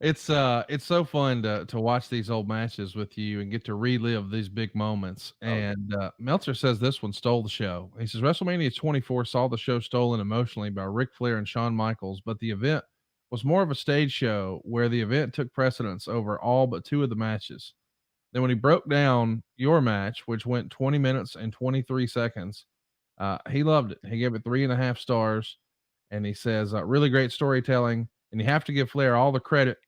It's so fun to watch these old matches with you and get to relive these big moments. Oh, And Meltzer says this one stole the show. He says WrestleMania 24 saw the show stolen emotionally by Ric Flair and Shawn Michaels, but the event was more of a stage show where the event took precedence over all but two of the matches. Then when he broke down your match, which went 20 minutes and 23 seconds, he loved it. He gave it 3.5 stars, and he says really great storytelling. And you have to give Flair all the credit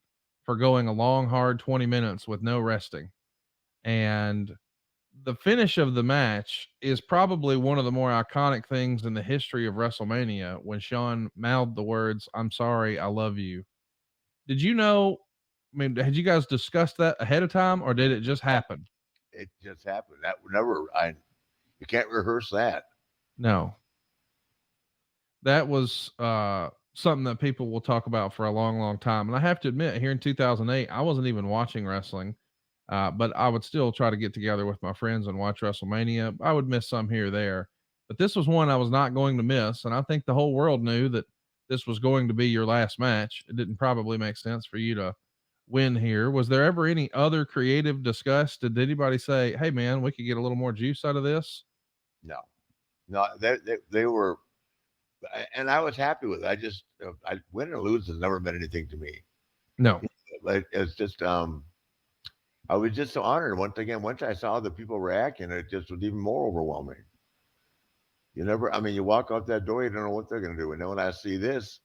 for going a long, hard 20 minutes with no resting. And the finish of the match is probably one of the more iconic things in the history of WrestleMania when Shawn mouthed the words, "I'm sorry, I love you." Did you know? I mean, had you guys discussed that ahead of time or did it just happen? it just happened. That would never. You can't rehearse that. No. That was something that people will talk about for a long, long time. And I have to admit, here in 2008, I wasn't even watching wrestling, but I would still try to get together with my friends and watch WrestleMania. I would miss some here or there, but this was one I was not going to miss. And I think the whole world knew that this was going to be your last match. It didn't probably make sense for you to win here. Was there ever any other creative discuss? Did anybody say, "Hey, man, we could get a little more juice out of this"? No, no, they were, and I was happy with it. I win or lose has never meant anything to me. No. Like it's just I was just so honored. Once again, once I saw the people reacting, it just was even more overwhelming. You never, I mean, you walk out that door, you don't know what they're going to do. And then when I see this,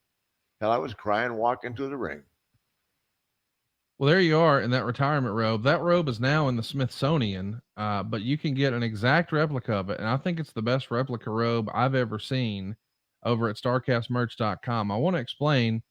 hell, I was crying walking to the ring. Well, there you are in that retirement robe. That robe is now in the Smithsonian, but you can get an exact replica of it. And I think it's the best replica robe I've ever seen over at starcastmerch.com. I want to explain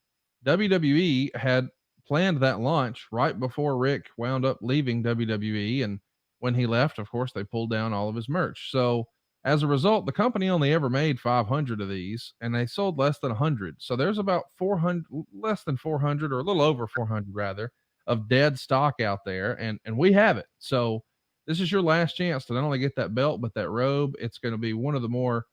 WWE had planned that launch right before Rick wound up leaving WWE. And when he left, of course, they pulled down all of his merch. So as a result, the company only ever made 500 of these and they sold less than 100. So there's about 400, less than 400, or a little over 400 rather, of dead stock out there, and we have it. So this is your last chance to not only get that belt but that robe. It's going to be one of the more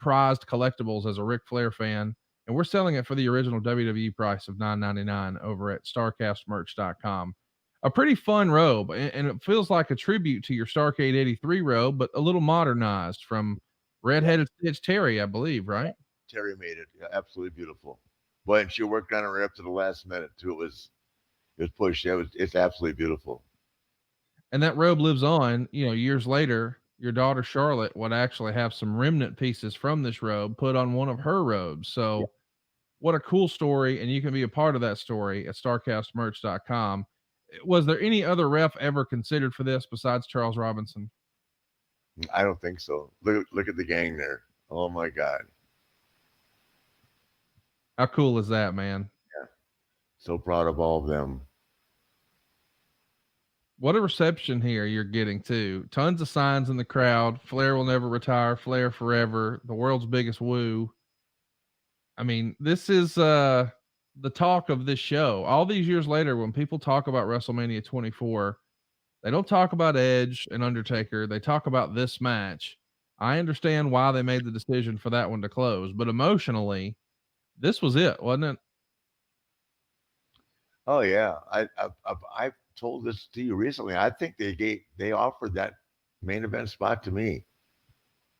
prized collectibles as a Ric Flair fan, and we're selling it for the original WWE price of $9.99 over at starcastmerch.com. A pretty fun robe, and it feels like a tribute to your Starcade 83 robe, but a little modernized from Yeah, Redheaded Stitch Terry, I believe, right? Terry made it. Yeah, absolutely beautiful. Boy, and she worked on it right up to the last minute too. It was pushed. It's absolutely beautiful. And that robe lives on, years later. Your daughter Charlotte would actually have some remnant pieces from this robe put on one of her robes. Yeah. So what a cool story. And you can be a part of that story at starcastmerch.com. Was there any other ref ever considered for this besides Charles Robinson? I don't think so. Look at the gang there. Oh my God. How cool is that, man? Yeah. So proud of all of them. What a reception here you're getting too. Tons of signs in the crowd. Flair will never retire. Flair forever. The world's biggest woo. I mean, this is the talk of this show. All these years later, when people talk about WrestleMania 24, they don't talk about Edge and Undertaker. They talk about this match. I understand why they made the decision for that one to close, but emotionally, this was it, wasn't it? Oh yeah. I've told this to you recently. I think they offered that main event spot to me.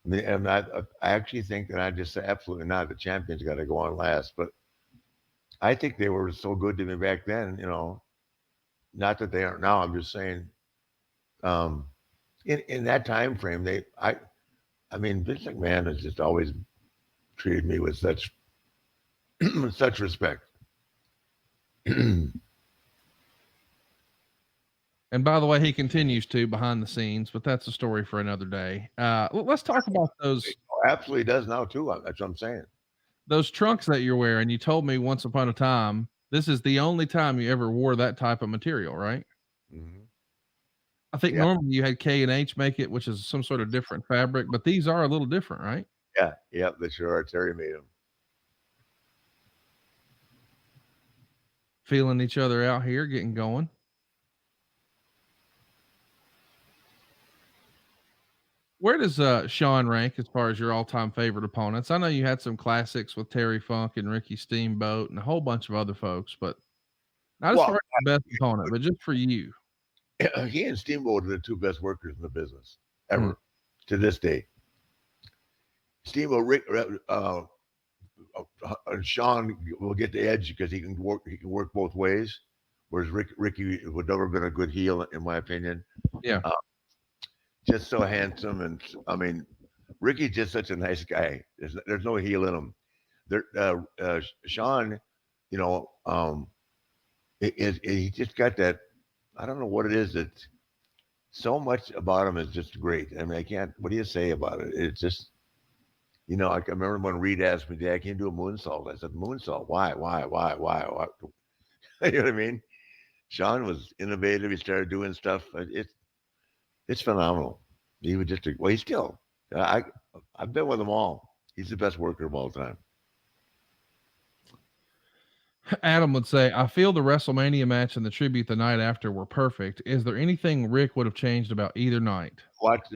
I mean, and I actually think that I just said absolutely not. The champion's got to go on last. But I think they were so good to me back then. Not that they aren't now. I'm just saying, um, in that time frame, I mean, Vince McMahon has just always treated me with such such respect. And by the way, he continues to behind the scenes, but that's a story for another day. Let's talk about Absolutely does now too. That's what I'm saying. those trunks that you're wearing. You told me once upon a time this is the only time you ever wore that type of material, right? Hmm. I think Yeah, normally you had K&H make it, which is some sort of different fabric, but these are a little different, right? yeah, yeah. The sure are. Terry made them. Feeling each other out here, getting going. Where does Shawn rank as far as your all-time favorite opponents? I know you had some classics with Terry Funk and Ricky Steamboat and a whole bunch of other folks, but Not as far Well, as the best opponent, but just for you. he and Steamboat are the two best workers in the business Mm, ever to this day. Steamboat, Rick, Shawn will get the edge because he can work. He can work both ways. Whereas Ricky would never been a good heel, in my opinion. yeah. Uh, just so handsome, and I mean, Ricky's just such a nice guy. There's no heel in him. Shawn, you know, he just got that. I don't know what it is that so much about him is just great. I mean, I can't. What do you say about it? It's just, I can remember when Reed asked me, "Dad, can you do a moonsault?" I said, "Moonsault? Why? Why?" You know what I mean? Shawn was innovative. He started doing stuff. It's phenomenal. He was just well. He's still. I've been with them all. He's the best worker of all time. Adam would say, I feel the WrestleMania match and the tribute the night after were perfect. Is there anything Rick would have changed about either night? Watch